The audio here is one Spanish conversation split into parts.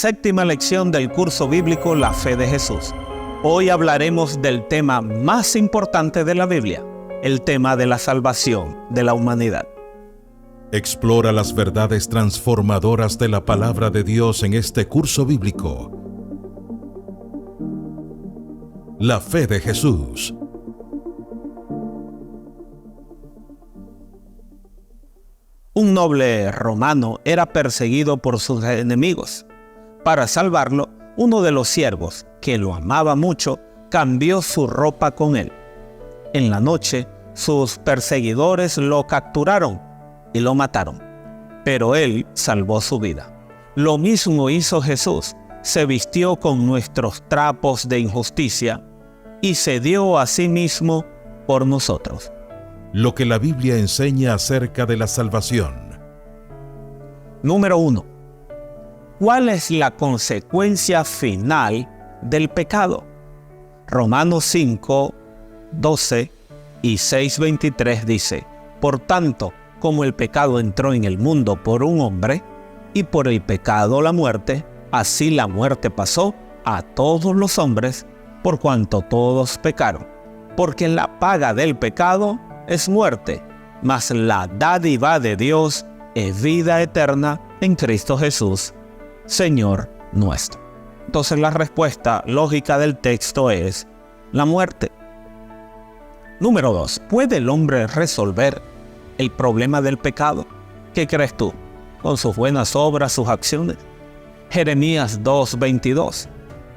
séptima lección del curso bíblico La Fe de Jesús. Hoy hablaremos del tema más importante de la Biblia, el tema de la salvación de la humanidad. Explora las verdades transformadoras de la palabra de Dios en este curso bíblico. La Fe de Jesús. Un noble romano era perseguido por sus enemigos. Para salvarlo, uno de los siervos, que lo amaba mucho, cambió su ropa con él. En la noche, sus perseguidores lo capturaron y lo mataron, pero él salvó su vida. Lo mismo hizo Jesús, se vistió con nuestros trapos de injusticia y se dio a sí mismo por nosotros. Lo que la Biblia enseña acerca de la salvación. Número 1. ¿Cuál es la consecuencia final del pecado? Romanos 5, 12 y 6:23 dice: Por tanto, como el pecado entró en el mundo por un hombre, y por el pecado la muerte, así la muerte pasó a todos los hombres, por cuanto todos pecaron. Porque la paga del pecado es muerte, mas la dádiva de Dios es vida eterna en Cristo Jesús, Señor nuestro. Entonces la respuesta lógica del texto es la muerte. Número 2. ¿Puede el hombre resolver el problema del pecado? ¿Qué crees tú? ¿Con sus buenas obras, sus acciones? Jeremías 2:22.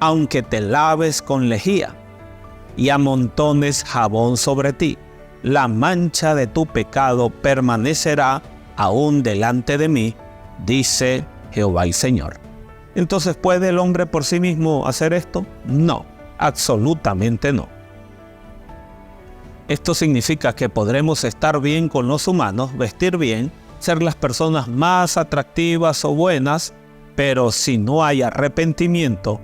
Aunque te laves con lejía y amontones jabón sobre ti, la mancha de tu pecado permanecerá aún delante de mí, dice Jehová el Señor. Entonces, ¿puede el hombre por sí mismo hacer esto? No, absolutamente no. Esto significa que podremos estar bien con los humanos, vestir bien, ser las personas más atractivas o buenas, pero si no hay arrepentimiento,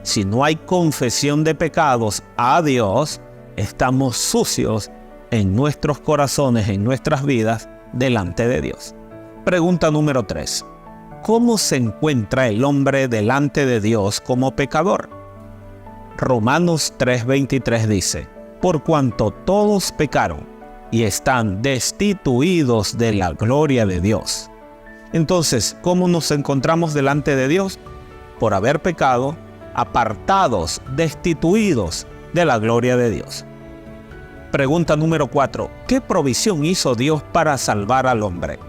si no hay confesión de pecados a Dios, estamos sucios en nuestros corazones, en nuestras vidas, delante de Dios. Pregunta número 3. ¿Cómo se encuentra el hombre delante de Dios como pecador? Romanos 3:23 dice: Por cuanto todos pecaron y están destituidos de la gloria de Dios. Entonces, ¿cómo nos encontramos delante de Dios? Por haber pecado, apartados, destituidos de la gloria de Dios. Pregunta número 4. ¿Qué provisión hizo Dios para salvar al hombre?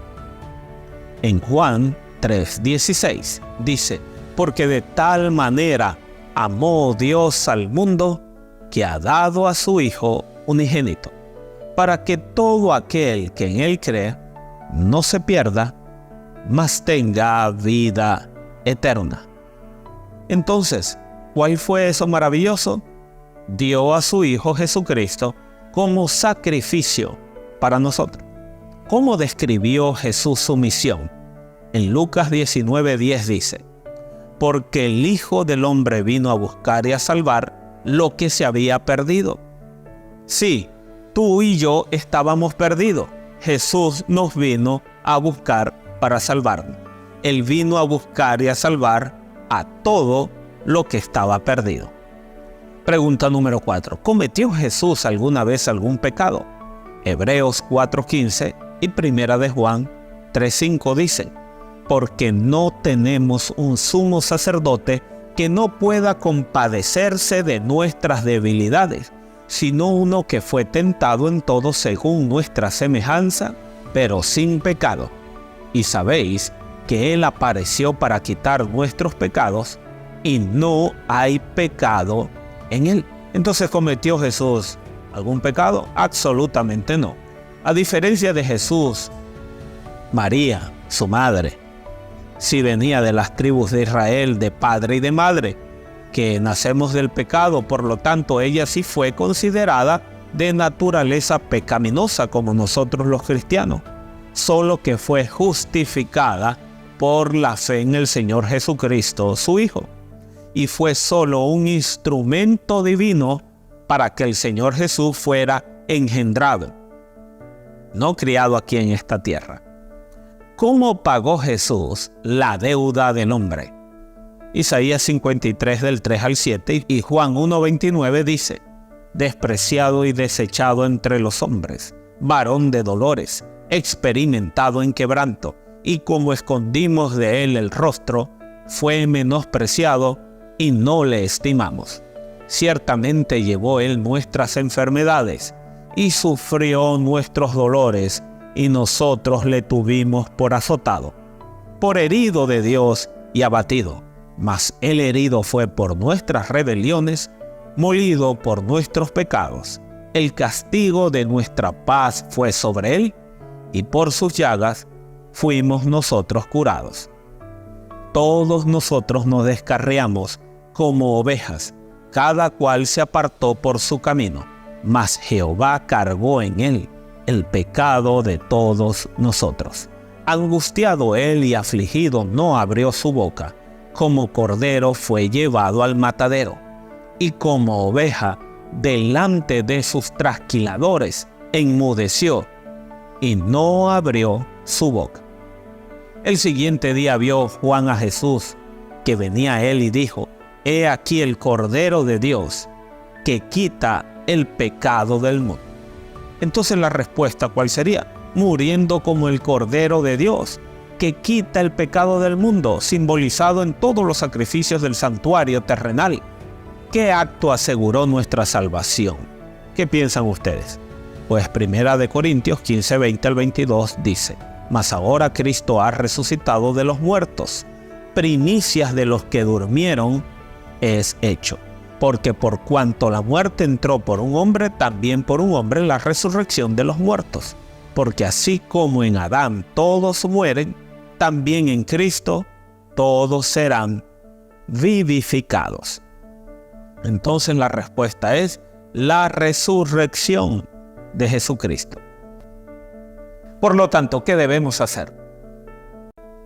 En Juan 3:16 dice: Porque de tal manera amó Dios al mundo, que ha dado a su Hijo unigénito, para que todo aquel que en Él cree no se pierda, mas tenga vida eterna. Entonces, ¿cuál fue eso maravilloso? Dio a su Hijo Jesucristo como sacrificio para nosotros. ¿Cómo describió Jesús su misión? En Lucas 19:10 dice: Porque el Hijo del Hombre vino a buscar y a salvar lo que se había perdido. Sí, tú y yo estábamos perdidos. Jesús nos vino a buscar para salvarnos. Él vino a buscar y a salvar a todo lo que estaba perdido. Pregunta número 4. ¿Cometió Jesús alguna vez algún pecado? Hebreos 4:15 y Primera de Juan 3:5 dicen: Porque no tenemos un sumo sacerdote que no pueda compadecerse de nuestras debilidades, sino uno que fue tentado en todo según nuestra semejanza, pero sin pecado. Y sabéis que Él apareció para quitar nuestros pecados, y no hay pecado en Él. Entonces, ¿cometió Jesús algún pecado? Absolutamente no. A diferencia de Jesús, María, su madre, sí venía de las tribus de Israel, de padre y de madre, que nacemos del pecado, por lo tanto ella sí fue considerada de naturaleza pecaminosa como nosotros los cristianos, solo que fue justificada por la fe en el Señor Jesucristo, su Hijo, y fue solo un instrumento divino para que el Señor Jesús fuera engendrado, no criado aquí en esta tierra. ¿Cómo pagó Jesús la deuda del hombre? Isaías 53 del 3 al 7 y Juan 1:29 dice: despreciado y desechado entre los hombres, varón de dolores, experimentado en quebranto, y como escondimos de él el rostro, fue menospreciado y no le estimamos. Ciertamente llevó él nuestras enfermedades y sufrió nuestros dolores, y nosotros le tuvimos por azotado, por herido de Dios y abatido. Mas el herido fue por nuestras rebeliones, molido por nuestros pecados. El castigo de nuestra paz fue sobre él, y por sus llagas fuimos nosotros curados. Todos nosotros nos descarriamos como ovejas, cada cual se apartó por su camino, mas Jehová cargó en él el pecado de todos nosotros. Angustiado él y afligido no abrió su boca, como cordero fue llevado al matadero, y como oveja delante de sus trasquiladores enmudeció, y no abrió su boca. El siguiente día vio Juan a Jesús, que venía a él y dijo: he aquí el Cordero de Dios, que quita el pecado del mundo. Entonces la respuesta, ¿cuál sería? Muriendo como el Cordero de Dios, que quita el pecado del mundo, simbolizado en todos los sacrificios del santuario terrenal. ¿Qué acto aseguró nuestra salvación? ¿Qué piensan ustedes? Pues 1 Corintios 15, 20 al 22 dice: mas ahora Cristo ha resucitado de los muertos, primicias de los que durmieron es hecho. Porque por cuanto la muerte entró por un hombre, también por un hombre la resurrección de los muertos. Porque así como en Adán todos mueren, también en Cristo todos serán vivificados. Entonces la respuesta es la resurrección de Jesucristo. Por lo tanto, ¿qué debemos hacer?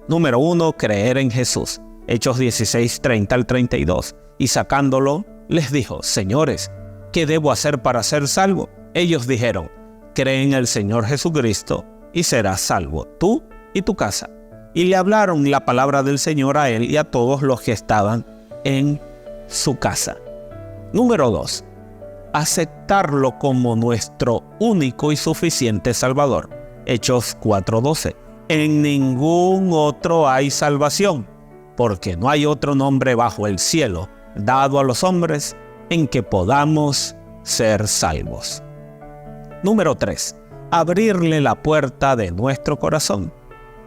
Número 1, creer en Jesús. Hechos 16, 30 al 32. Y sacándolo, les dijo: señores, ¿qué debo hacer para ser salvo? Ellos dijeron: cree en el Señor Jesucristo y serás salvo, tú y tu casa. Y le hablaron la palabra del Señor a él y a todos los que estaban en su casa. Número 2, aceptarlo como nuestro único y suficiente Salvador. Hechos 4:12. En ningún otro hay salvación, porque no hay otro nombre bajo el cielo dado a los hombres en que podamos ser salvos. Número 3, abrirle la puerta de nuestro corazón.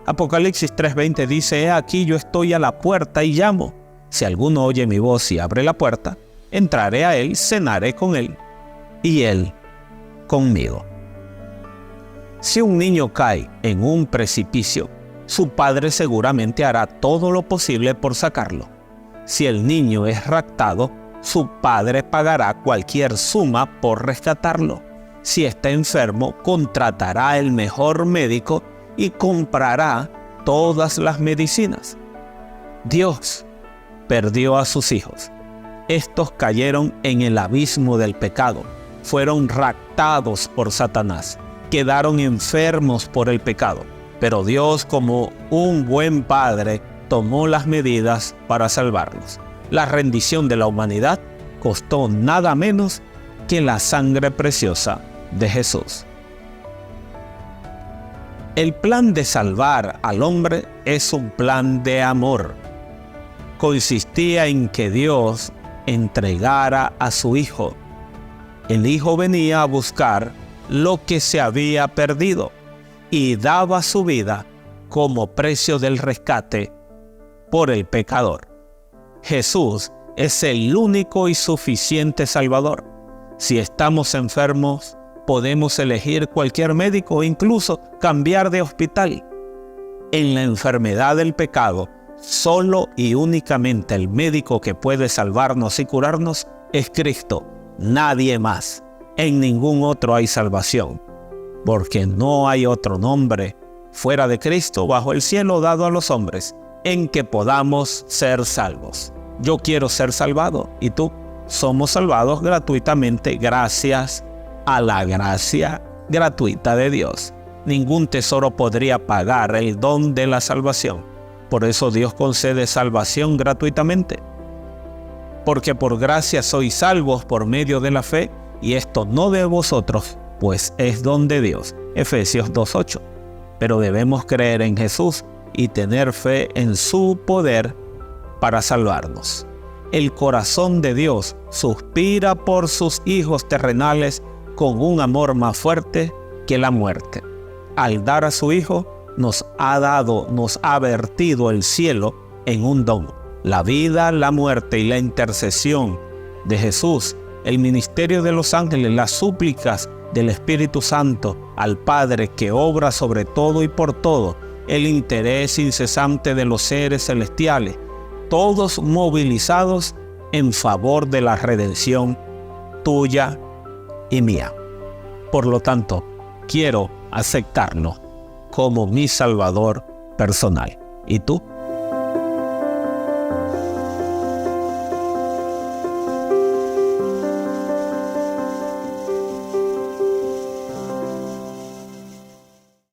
Apocalipsis 3:20 dice: he aquí yo estoy a la puerta y llamo. Si alguno oye mi voz y abre la puerta, entraré a él, cenaré con él y él conmigo. Si un niño cae en un precipicio, su padre seguramente hará todo lo posible por sacarlo. Si el niño es raptado, su padre pagará cualquier suma por rescatarlo. Si está enfermo, contratará el mejor médico y comprará todas las medicinas. Dios perdió a sus hijos. Estos cayeron en el abismo del pecado, fueron raptados por Satanás, quedaron enfermos por el pecado. Pero Dios, como un buen padre, tomó las medidas para salvarlos. La rendición de la humanidad costó nada menos que la sangre preciosa de Jesús. El plan de salvar al hombre es un plan de amor. Consistía en que Dios entregara a su Hijo. El Hijo venía a buscar lo que se había perdido y daba su vida como precio del rescate por el pecador. Jesús es el único y suficiente Salvador. Si estamos enfermos, podemos elegir cualquier médico o incluso cambiar de hospital. En la enfermedad del pecado, solo y únicamente el médico que puede salvarnos y curarnos es Cristo, nadie más. En ningún otro hay salvación, porque no hay otro nombre fuera de Cristo bajo el cielo dado a los hombres en que podamos ser salvos. Yo quiero ser salvado, ¿y tú? Somos salvados gratuitamente gracias a la gracia gratuita de Dios. Ningún tesoro podría pagar el don de la salvación. Por eso Dios concede salvación gratuitamente. Porque por gracia sois salvos por medio de la fe, y esto no de vosotros, pues es don de Dios. Efesios 2:8. Pero debemos creer en Jesús y tener fe en su poder para salvarnos. El corazón de Dios suspira por sus hijos terrenales con un amor más fuerte que la muerte. Al dar a su Hijo, nos ha vertido el cielo en un don. La vida, la muerte y la intercesión de Jesús, el ministerio de los ángeles, las súplicas del Espíritu Santo al Padre que obra sobre todo y por todo, el interés incesante de los seres celestiales, todos movilizados en favor de la redención tuya y mía. Por lo tanto, quiero aceptarlo como mi Salvador personal. ¿Y tú?